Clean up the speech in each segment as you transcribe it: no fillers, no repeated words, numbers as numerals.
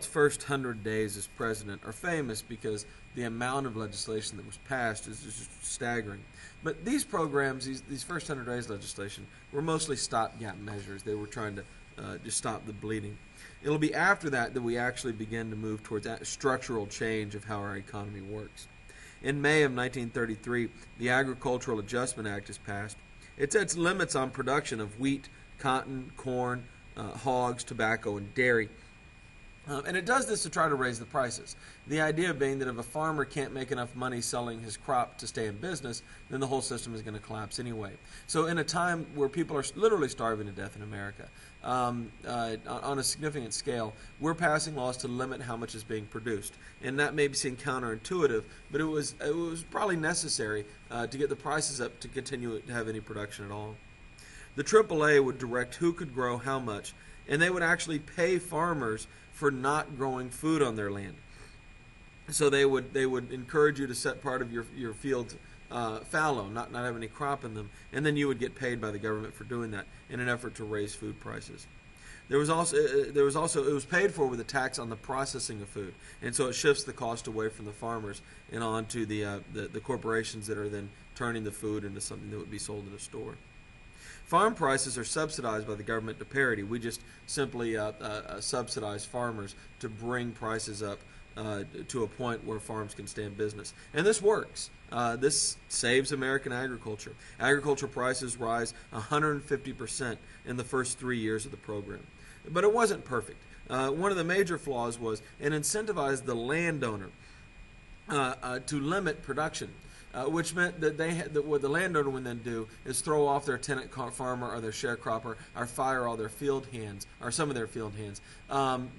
First 100 days as president are famous because the amount of legislation that was passed is just staggering. But these programs, these first 100 days legislation, were mostly stopgap measures. They were trying to just stop the bleeding. It'll be after that that we actually begin to move towards that structural change of how our economy works. In May of 1933, the Agricultural Adjustment Act is passed. It sets limits on production of wheat, cotton, corn, hogs, tobacco, and dairy. And it does this to try to raise the prices. The idea being that if a farmer can't make enough money selling his crop to stay in business, then the whole system is going to collapse anyway. So in a time where people are literally starving to death in America, on a significant scale, we're passing laws to limit how much is being produced. And that may seem counterintuitive, but it was probably necessary to get the prices up to continue to have any production at all. The AAA would direct who could grow how much, and they would actually pay farmers for not growing food on their land. So they would encourage you to set part of your fields fallow, not have any crop in them, and then you would get paid by the government for doing that in an effort to raise food prices. It was paid for with a tax on the processing of food, and so it shifts the cost away from the farmers and onto the corporations that are then turning the food into something that would be sold in a store. Farm prices are subsidized by the government to parity. We just simply subsidize farmers to bring prices up to a point where farms can stay in business. And this works. This saves American agriculture. Agriculture prices rise 150% in the first 3 years of the program. But it wasn't perfect. One of the major flaws was it incentivized the landowner to limit production. Which meant that what the landowner would then do is throw off their tenant farmer or their sharecropper or fire all their field hands or some of their field hands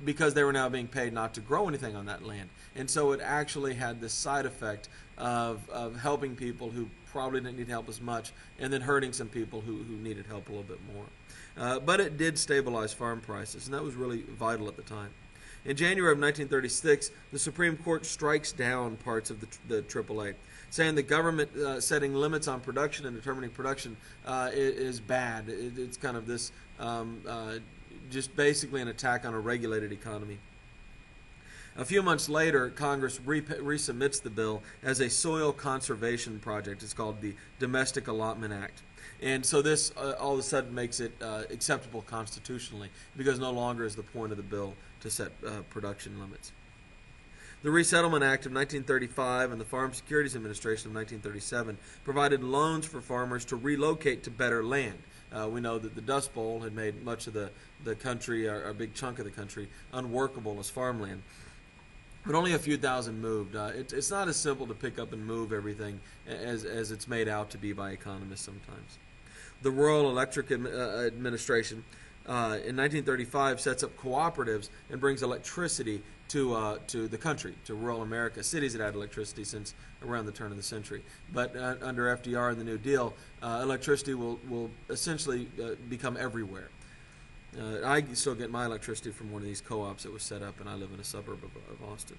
because they were now being paid not to grow anything on that land. And so it actually had this side effect of helping people who probably didn't need help as much and then hurting some people who needed help a little bit more. But it did stabilize farm prices, and that was really vital at the time. In January of 1936, the Supreme Court strikes down parts of the AAA, saying the government setting limits on production and determining production is bad. It's kind of this just basically an attack on a regulated economy. A few months later, Congress resubmits the bill as a soil conservation project. It's called the Domestic Allotment Act. And so this all of a sudden makes it acceptable constitutionally because no longer is the point of the bill to set production limits. The Resettlement Act of 1935 and the Farm Securities Administration of 1937 provided loans for farmers to relocate to better land. We know that the Dust Bowl had made much of the country, or a big chunk of the country, unworkable as farmland. But only a few thousand moved. It's not as simple to pick up and move everything as it's made out to be by economists sometimes. The Rural Electric Administration in 1935 sets up cooperatives and brings electricity to the country, to rural America. Cities had had electricity since around the turn of the century. But under FDR and the New Deal, electricity will essentially become everywhere. I still get my electricity from one of these co-ops that was set up, and I live in a suburb of Austin.